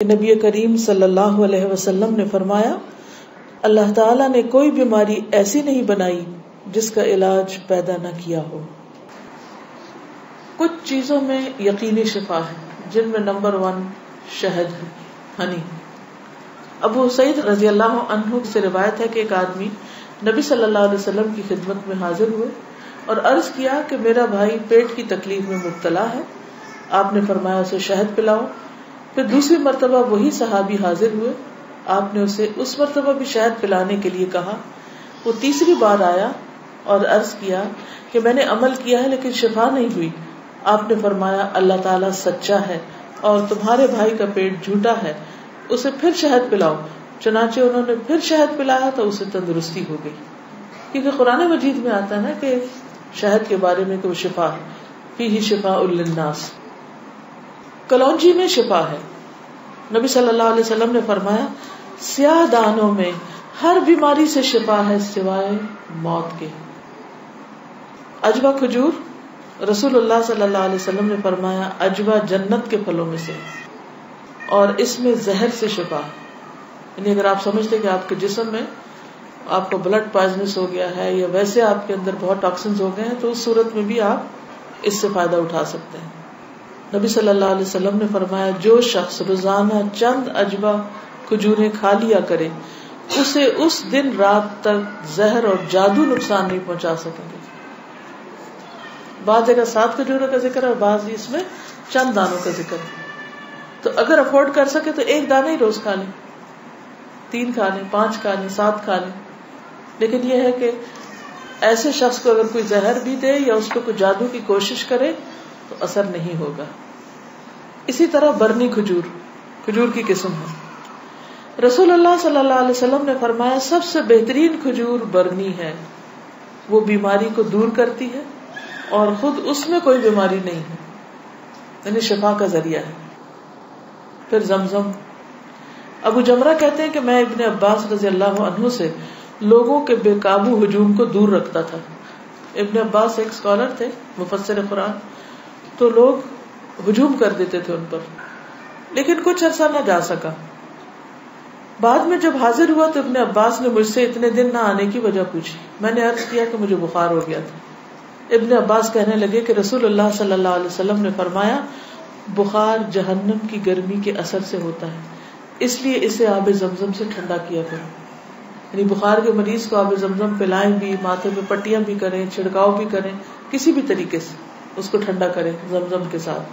نبی کریم صلی اللہ علیہ وسلم نے فرمایا، اللہ تعالیٰ نے کوئی بیماری ایسی نہیں بنائی جس کا علاج پیدا نہ کیا ہو۔ کچھ چیزوں میں یقینی شفا ہے، جن میں نمبر 1 شہد ہے، ہنی۔ ابو سعید رضی اللہ عنہ سے روایت ہے کہ ایک آدمی نبی صلی اللہ علیہ وسلم کی خدمت میں حاضر ہوئے اور عرض کیا کہ میرا بھائی پیٹ کی تکلیف میں مبتلا ہے۔ آپ نے فرمایا اسے شہد پلاؤ۔ پھر دوسری مرتبہ وہی صحابی حاضر ہوئے، آپ نے اسے اس مرتبہ بھی شہد پلانے کے لیے کہا۔ وہ تیسری بار آیا اور عرض کیا کہ میں نے عمل کیا ہے لیکن شفا نہیں ہوئی۔ آپ نے فرمایا اللہ تعالیٰ سچا ہے اور تمہارے بھائی کا پیٹ جھوٹا ہے، اسے پھر شہد پلاؤ۔ چنانچہ انہوں نے پھر شہد پلایا تو اسے تندرستی ہو گئی۔ کیونکہ قرآن مجید میں آتا ہے نا کہ شہد کے بارے میں کہ وہ شفا ہے، فیہ شفاء للناس۔ کلونجی میں شفا ہے۔ نبی صلی اللہ علیہ وسلم نے فرمایا سیاہ دانوں میں ہر بیماری سے شفا ہے سوائے موت کے۔ عجوہ کھجور، رسول اللہ صلی اللہ علیہ وسلم نے فرمایا عجوہ جنت کے پھلوں میں سے اور اس میں زہر سے شفا ہے۔ یعنی اگر آپ سمجھتے کہ آپ کے جسم میں آپ کا بلڈ پوائزنس ہو گیا ہے یا ویسے آپ کے اندر بہت ٹاکسنز ہو گئے ہیں تو اس صورت میں بھی آپ اس سے فائدہ اٹھا سکتے ہیں۔ نبی صلی اللہ علیہ وسلم نے فرمایا جو شخص روزانہ چند عجوہ کھجوریں کھا لیا کرے اسے اس دن رات تک زہر اور جادو نقصان نہیں پہنچا سکیں گے۔ بعض جگہ 7 کھجوروں کا ذکر ہے اور بعض اس میں چند دانوں کا ذکر ہے۔ تو اگر افورڈ کر سکے تو ایک دانہ ہی روز کھا لیں، 3 کھا لیں، 5 کھا لیں، 7 کھا لیں۔ لیکن یہ ہے کہ ایسے شخص کو اگر کوئی زہر بھی دے یا اس کو کوئی جادو کی کوشش کرے تو اثر نہیں ہوگا۔ اسی طرح برنی کھجور کی قسم ہے۔ رسول اللہ صلی اللہ علیہ وسلم نے فرمایا سب سے بہترین کھجور برنی ہے، وہ بیماری کو دور کرتی ہے اور خود اس میں کوئی بیماری نہیں ہے، یعنی شفا کا ذریعہ ہے۔ پھر زمزم۔ ابو جمرہ کہتے ہیں کہ میں ابن عباس رضی اللہ عنہ سے لوگوں کے بے قابو ہجوم کو دور رکھتا تھا۔ ابن عباس ایک اسکالر تھے، مفسر قرآن، تو لوگ ہجوم کر دیتے تھے ان پر، لیکن کچھ عرصہ نہ جا سکا۔ بعد میں جب حاضر ہوا تو ابن عباس نے مجھ سے اتنے دن نہ آنے کی وجہ پوچھی۔ میں نے عرض کیا کہ مجھے بخار ہو گیا تھا۔ ابن عباس کہنے لگے کہ رسول اللہ صلی اللہ علیہ وسلم نے فرمایا بخار جہنم کی گرمی کے اثر سے ہوتا ہے، اس لیے اسے آب زمزم سے ٹھنڈا کیا کرو۔ یعنی بخار کے مریض کو آب زمزم پلائیں بھی، ماتھے پہ پٹیاں بھی کریں، چھڑکاؤ بھی کریں، کسی بھی طریقے سے اس کو ٹھنڈا کریں زمزم کے ساتھ۔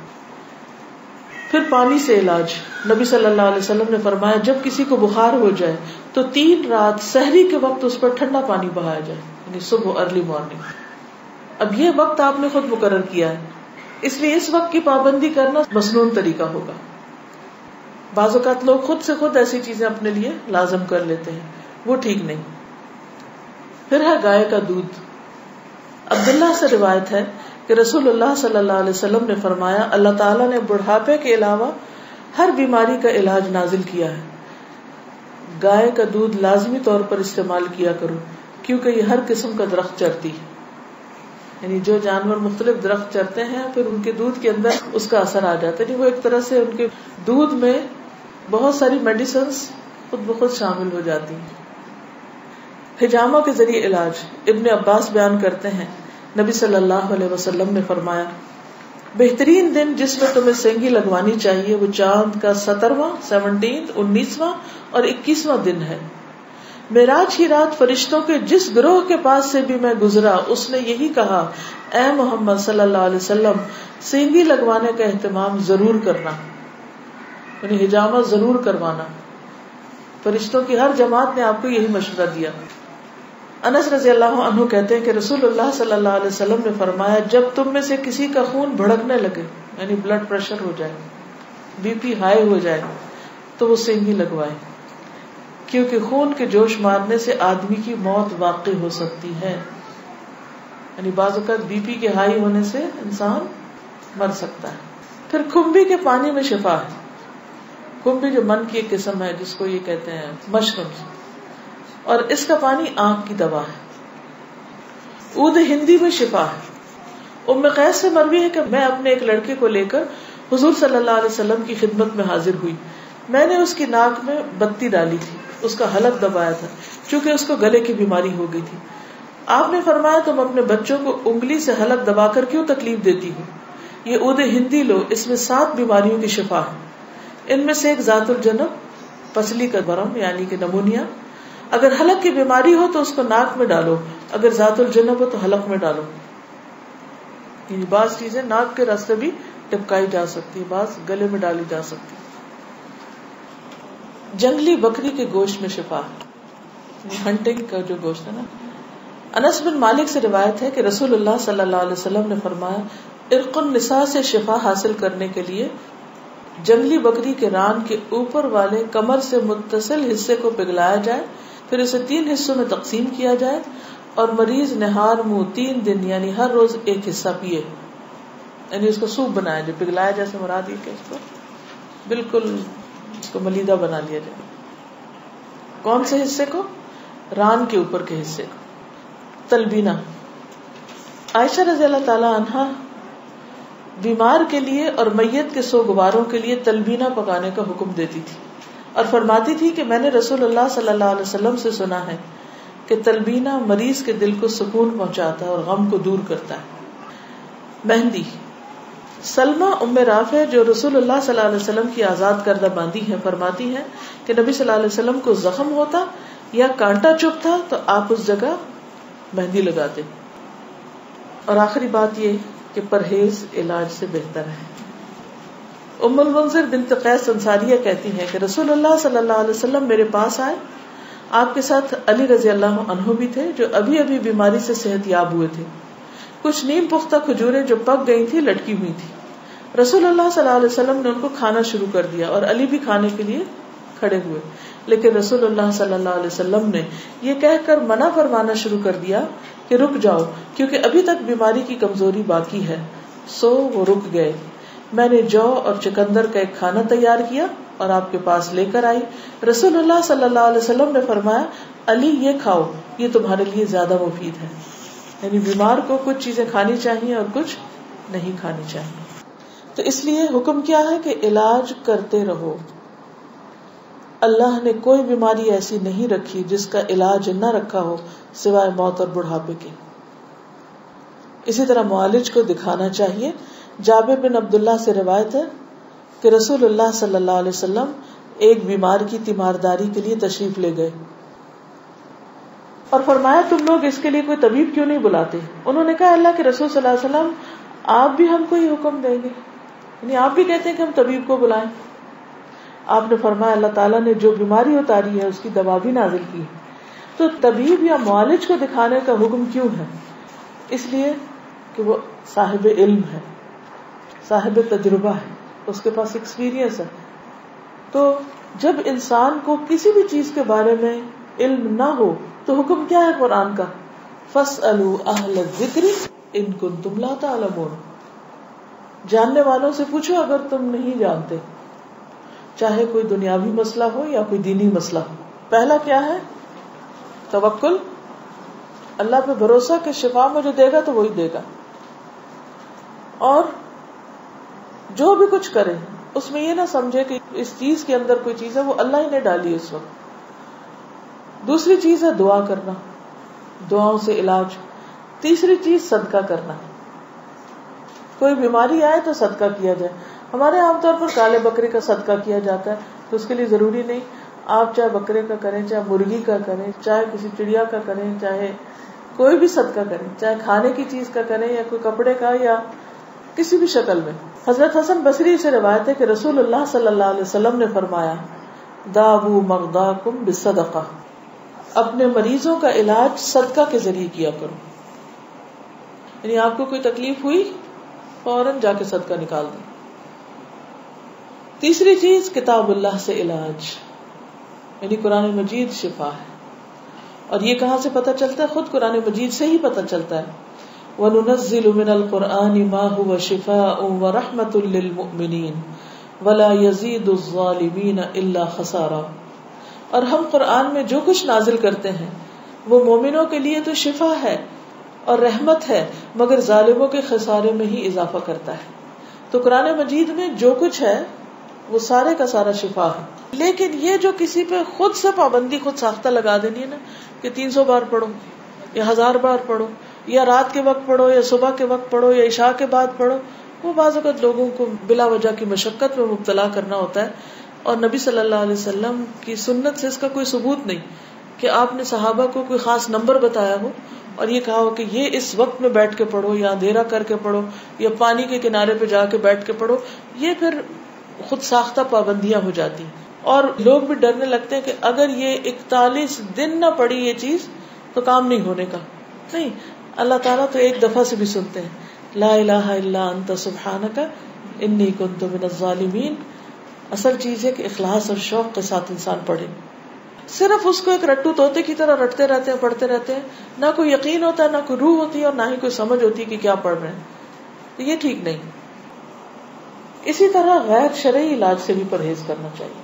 پھر پانی سے علاج۔ نبی صلی اللہ علیہ وسلم نے فرمایا جب کسی کو بخار ہو جائے تو 3 رات سحری کے وقت اس پر ٹھنڈا پانی بہایا جائے، یعنی صبح ارلی مارننگ۔ اب یہ وقت آپ نے خود مقرر کیا ہے، اس لیے اس وقت کی پابندی کرنا مسنون طریقہ ہوگا۔ بعض اوقات لوگ خود سے خود ایسی چیزیں اپنے لیے لازم کر لیتے ہیں، وہ ٹھیک نہیں۔ پھر ہے گائے کا دودھ۔ عبداللہ سے روایت ہے کہ رسول اللہ صلی اللہ علیہ وسلم نے فرمایا اللہ تعالیٰ نے بڑھاپے کے علاوہ ہر بیماری کا علاج نازل کیا ہے۔ گائے کا دودھ لازمی طور پر استعمال کیا کرو کیونکہ یہ ہر قسم کا درخت چرتی ہے، یعنی جو جانور مختلف درخت چرتے ہیں پھر ان کے دودھ کے اندر اس کا اثر آ جاتا ہے، یعنی وہ ایک طرح سے ان کے دودھ میں بہت ساری میڈیسنز خود بخود شامل ہو جاتی ہیں۔ حجامہ کے ذریعے علاج۔ ابن عباس بیان کرتے ہیں نبی صلی اللہ علیہ وسلم نے فرمایا بہترین دن جس میں تمہیں سینگی لگوانی چاہیے وہ چاند کا 17واں، 19واں اور 21واں دن ہے۔ معراج کی رات فرشتوں کے جس گروہ کے پاس سے بھی میں گزرا اس نے یہی کہا اے محمد صلی اللہ علیہ وسلم سینگی لگوانے کا اہتمام ضرور کرنا، یعنی حجامہ ضرور کروانا۔ فرشتوں کی ہر جماعت نے آپ کو یہی مشورہ دیا۔ انس رضی اللہ عنہ کہتے ہیں کہ رسول اللہ صلی اللہ علیہ وسلم نے فرمایا جب تم میں سے کسی کا خون بھڑکنے لگے، یعنی بلڈ پریشر ہو جائے، بی پی ہائی ہو جائے، تو وہ سینگی لگوائے، کیونکہ خون کے جوش مارنے سے آدمی کی موت واقع ہو سکتی ہے۔ یعنی بعض اوقات بی پی کے ہائی ہونے سے انسان مر سکتا ہے۔ پھر کھمبی کے پانی میں شفا ہے۔ کھمبی جو من کی ایک قسم ہے جس کو یہ کہتے ہیں مشروم، اور اس کا پانی آنکھ کی دوا ہے۔ عود ہندی میں شفا ہے۔ ام قیس سے مروی ہے کہ میں اپنے ایک لڑکے کو لے کر حضور صلی اللہ علیہ وسلم کی خدمت میں حاضر ہوئی۔ میں نے اس کی ناک میں بتی ڈالی تھی، اس کا حلق دبایا تھا، چونکہ اس کو گلے کی بیماری ہو گئی تھی. آپ نے فرمایا تم اپنے بچوں کو انگلی سے حلق دبا کر کیوں تکلیف دیتی ہو؟ یہ عود ہندی لو، اس میں 7 بیماریوں کی شفا ہے. ان میں سے ایک ذات الجنب، پسلی کا برم یعنی کہ نمونیا. اگر حلق کی بیماری ہو تو اس کو ناک میں ڈالو، اگر ذات الجنب ہو تو حلق میں ڈالو. یعنی بعض چیزیں ناک کے راستے بھی ٹپکائی جا سکتی ہے، بعض گلے میں ڈالی جا سکتی. جنگلی بکری کے گوشت میں شفا، ہنٹنگ کا جو گوشت ہے نا. انس بن مالک سے روایت ہے کہ رسول اللہ صلی اللہ علیہ وسلم نے فرمایا ارق النساء سے شفا حاصل کرنے کے لیے جنگلی بکری کے ران کے اوپر والے کمر سے متصل حصے کو پگھلایا جائے، پھر اسے 3 حصوں میں تقسیم کیا جائے اور مریض نہار منہ 3 دن یعنی ہر روز ایک حصہ پیے. یعنی اس کو سوپ بنایا جائے، پگھلایا جیسے مراد یہ کہ اس کو بالکل اس کو ملیدہ بنا لیا جائے. کون سے حصے کو؟ ران کے اوپر کے حصے کو. تلبینہ. عائشہ رضی اللہ تعالی عنہا بیمار کے لیے اور میت کے سوگواروں کے لیے تلبینہ پکانے کا حکم دیتی تھی اور فرماتی تھی کہ میں نے رسول اللہ صلی اللہ علیہ وسلم سے سنا ہے کہ تلبینہ مریض کے دل کو سکون پہنچاتا ہے اور غم کو دور کرتا ہے. مہندی. سلمہ ام رافع جو رسول اللہ صلی اللہ علیہ وسلم کی آزاد کردہ باندی ہیں فرماتی ہیں کہ نبی صلی اللہ علیہ وسلم کو زخم ہوتا یا کانٹا چبھتا تو آپ اس جگہ مہندی لگاتے. اور آخری بات یہ کہ پرہیز علاج سے بہتر ہے. ام المنذر بنت قیس انصاریہ کہتی ہیں کہ رسول اللہ صلی اللہ علیہ وسلم میرے پاس آئے، آپ کے ساتھ علی رضی اللہ عنہ بھی تھے جو ابھی ابھی بیماری سے صحت یاب ہوئے تھے. کچھ نیم پختہ کھجوریں جو پک گئی تھی لٹکی ہوئی تھی. رسول اللہ صلی اللہ علیہ وسلم نے ان کو کھانا شروع کر دیا اور علی بھی کھانے کے لیے کھڑے ہوئے، لیکن رسول اللہ صلی اللہ علیہ وسلم نے یہ کہہ کر منع فرمانا شروع کر دیا کہ رک جاؤ کیونکہ ابھی تک بیماری کی کمزوری باقی ہے. سو وہ رک گئے. میں نے جو اور چکندر کا ایک کھانا تیار کیا اور آپ کے پاس لے کر آئی. رسول اللہ صلی اللہ علیہ وسلم نے فرمایا علی یہ کھاؤ، یہ تمہارے لیے زیادہ مفید ہے. یعنی بیمار کو کچھ چیزیں کھانی چاہیے اور کچھ نہیں کھانی چاہیے. تو اس لیے حکم کیا ہے کہ علاج کرتے رہو. اللہ نے کوئی بیماری ایسی نہیں رکھی جس کا علاج نہ رکھا ہو سوائے موت اور بڑھاپے کے. اسی طرح معالج کو دکھانا چاہیے. جابر بن عبداللہ سے روایت ہے کہ رسول اللہ صلی اللہ علیہ وسلم ایک بیمار کی تیمارداری کے لیے تشریف لے گئے اور فرمایا تم لوگ اس کے لیے کوئی طبیب کیوں نہیں بلاتے؟ انہوں نے کہا اللہ کے رسول صلی اللہ علیہ وسلم آپ بھی ہم کو یہ حکم دیں گے، یعنی آپ بھی کہتے ہیں کہ ہم طبیب کو بلائیں. آپ نے فرمایا اللہ تعالیٰ نے جو بیماری اتاری ہے اس کی دوا بھی نازل کی ہے. تو طبیب یا معالج کو دکھانے کا حکم کیوں ہے؟ اس لیے کہ وہ صاحب علم ہے، صاحب تجربہ ہے، اس کے پاس ایکسپیرینس ہے. تو جب انسان کو کسی بھی چیز کے بارے میں علم نہ ہو تو حکم کیا ہے قرآن کا؟ فَاسْأَلُوا أَهْلَ الذِّكْرِ إِن كُنتُمْ لَا تَعْلَمُونَ. جاننے والوں سے پوچھو اگر تم نہیں جانتے، چاہے کوئی دنیاوی مسئلہ ہو یا کوئی دینی مسئلہ ہو. پہلا کیا ہے؟ توکل، اللہ پہ بھروسہ کہ شفا مجھے دے گا تو وہی دے گا. اور جو بھی کچھ کرے اس میں یہ نہ سمجھے کہ اس چیز کے اندر کوئی چیز ہے، وہ اللہ ہی نے ڈالی اس وقت. دوسری چیز ہے دعا کرنا، دعاؤں سے علاج. تیسری چیز صدقہ کرنا. کوئی بیماری آئے تو صدقہ کیا جائے. ہمارے عام طور پر کالے بکرے کا صدقہ کیا جاتا ہے، تو اس کے لیے ضروری نہیں آپ چاہے بکرے کا کریں، چاہے مرغی کا کریں، چاہے کسی چڑیا کا کریں، چاہے کوئی بھی صدقہ کریں، چاہے کھانے کی چیز کا کریں یا کوئی کپڑے کا یا کسی بھی شکل میں. حضرت حسن بصری سے روایت ہے کہ رسول اللہ صلی اللہ علیہ وسلم نے فرمایا داووا مرضاکم بالصدقہ، اپنے مریضوں کا علاج صدقہ کے ذریعے کیا کرو. یعنی آپ کو کوئی تکلیف ہوئی فوراً جا کے صدقہ نکال دیں. تیسری چیز کتاب اللہ سے علاج، یعنی قرآن مجید شفا ہے. اور یہ کہاں سے پتہ چلتا ہے؟ خود قرآن مجید سے ہی پتہ چلتا ہے. وَنُنَزِّلُ مِنَ الْقُرْآنِ مَا هُوَ شِفَاءٌ وَرَحْمَةٌ لِّلْمُؤْمِنِينَ وَلَا يَزِيدُ الظَّالِمِينَ إِلَّا خَسَارًا. اور ہم قرآن میں جو کچھ نازل کرتے ہیں وہ مومنوں کے لیے تو شفا ہے اور رحمت ہے، مگر ظالموں کے خسارے میں ہی اضافہ کرتا ہے. تو قرآن مجید میں جو کچھ ہے وہ سارے کا سارا شفا ہے. لیکن یہ جو کسی پہ خود سے پابندی خود ساختہ لگا دینی ہے نا کہ 300 بار پڑھو یا 1000 بار پڑھو یا رات کے وقت پڑھو یا صبح کے وقت پڑھو یا عشاء کے بعد پڑھو، وہ بعض اوقات لوگوں کو بلا وجہ کی مشقت میں مبتلا کرنا ہوتا ہے. اور نبی صلی اللہ علیہ وسلم کی سنت سے اس کا کوئی ثبوت نہیں کہ آپ نے صحابہ کو کوئی خاص نمبر بتایا ہو اور یہ کہا ہو کہ یہ اس وقت میں بیٹھ کے پڑھو یا اندھیرا کر کے پڑھو یا پانی کے کنارے پہ جا کے بیٹھ کے پڑھو. یہ پھر خود ساختہ پابندیاں ہو جاتی ہیں اور لوگ بھی ڈرنے لگتے ہیں کہ اگر یہ 41 دن نہ پڑھی یہ چیز تو کام نہیں ہونے کا. نہیں، اللہ تعالیٰ تو ایک دفعہ سے بھی سنتے ہیں. لا الہ الا انت سبحانک انی کنت من الظالمین. اصل چیز ہے کہ اخلاص اور شوق کے ساتھ انسان پڑھے. صرف اس کو ایک رٹو طوطے کی طرح رٹتے رہتے ہیں، پڑھتے رہتے ہیں، نہ کوئی یقین ہوتا ہے، نہ کوئی روح ہوتی ہے اور نہ ہی کوئی سمجھ ہوتی ہے کہ کیا پڑھ رہے ہیں. تو یہ ٹھیک نہیں. اسی طرح غیر شرعی علاج سے بھی پرہیز کرنا چاہیے.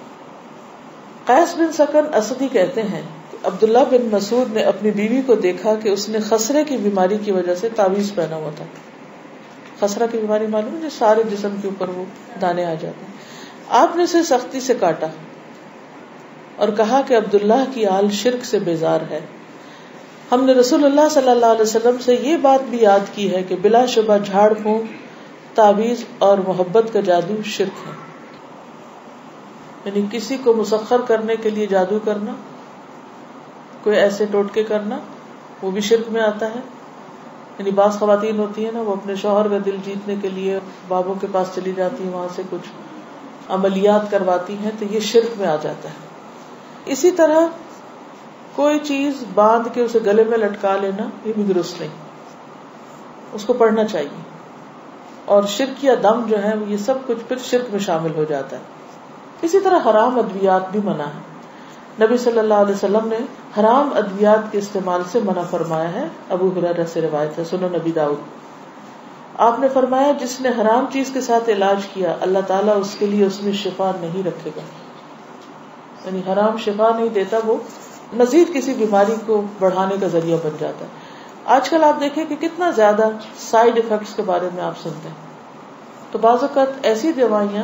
قیس بن سکن اسدی کہتے ہیں کہ عبداللہ بن مسعود نے اپنی بیوی کو دیکھا کہ اس نے خسرے کی بیماری کی وجہ سے تعویذ پہنا ہوا تھا. خسرہ کی بیماری معلوم ہے جو سارے جسم کے اوپر وہ دانے آ جاتے ہیں. آپ نے اسے سختی سے کاٹا اور کہا کہ عبداللہ کی آل شرک سے بیزار ہے. ہم نے رسول اللہ صلی اللہ علیہ وسلم سے یہ بات بھی یاد کی ہے کہ بلا شبہ جھاڑ پھونک، تعویذ اور محبت کا جادو شرک ہے. یعنی کسی کو مسخر کرنے کے لیے جادو کرنا، کوئی ایسے ٹوٹکے کرنا، وہ بھی شرک میں آتا ہے. یعنی بعض خواتین ہوتی ہیں نا، وہ اپنے شوہر کا دل جیتنے کے لیے بابوں کے پاس چلی جاتی ہیں، وہاں سے کچھ عملیات کرواتی ہیں، تو یہ شرک میں آ جاتا ہے. اسی طرح کوئی چیز باندھ کے اسے گلے میں لٹکا لینا، یہ بھی درست نہیں. اس کو پڑھنا چاہیے. اور شرک یا دم جو ہے یہ سب کچھ پھر شرک میں شامل ہو جاتا ہے. اسی طرح حرام ادویات بھی منع ہے. نبی صلی اللہ علیہ وسلم نے حرام ادویات کے استعمال سے منع فرمایا ہے. ابو ہریرہ سے روایت ہے، سنن نبی داؤد. آپ نے فرمایا جس نے حرام چیز کے ساتھ علاج کیا اللہ تعالیٰ اس کے لیے اس میں شفا نہیں رکھے گا. یعنی حرام شفا نہیں دیتا، وہ مزید کسی بیماری کو بڑھانے کا ذریعہ بن جاتا ہے. آج کل آپ دیکھیں کہ کتنا زیادہ سائیڈ ایفیکٹس کے بارے میں آپ سنتے ہیں. تو بعض اوقات ایسی دوائیاں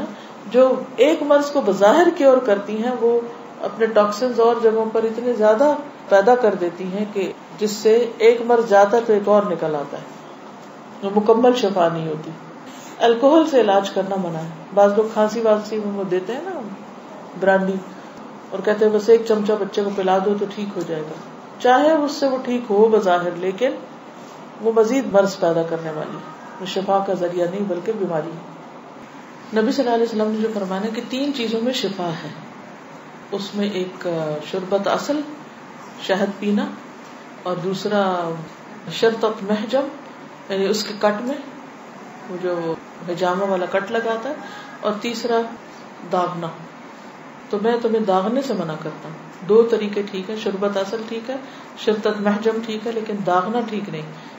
جو ایک مرض کو بظاہر کیور کرتی ہیں، وہ اپنے ٹاکسنز اور جگہوں پر اتنے زیادہ پیدا کر دیتی ہیں کہ جس سے ایک مرض جاتا ہے تو ایک اور نکل آتا ہے، وہ مکمل شفا نہیں ہوتی. الکوہل سے علاج کرنا منع ہے. بعض لوگ کھانسی وانسی میں وہ دیتے ہیں نا برانڈی، اور کہتے ہیں بس ایک چمچہ بچے کو پلا دو تو ٹھیک ہو جائے گا. چاہے اس سے وہ ٹھیک ہو بظاہر، لیکن وہ مزید مرض پیدا کرنے والی، وہ شفا کا ذریعہ نہیں بلکہ بیماری ہے. نبی صلی اللہ علیہ وسلم نے جو فرمایا کہ 3 چیزوں میں شفا ہے، اس میں ایک شربت اصل، شہد پینا، اور دوسرا شرطت محجم، یعنی اس کے کٹ میں وہ جو حجامہ والا کٹ لگاتا ہے، اور تیسرا داغنا. تو میں تمہیں داغنے سے منع کرتا ہوں. 2 طریقے ٹھیک ہے، شربت اصل ٹھیک ہے، شرطت محجم ٹھیک ہے، لیکن داغنا ٹھیک نہیں.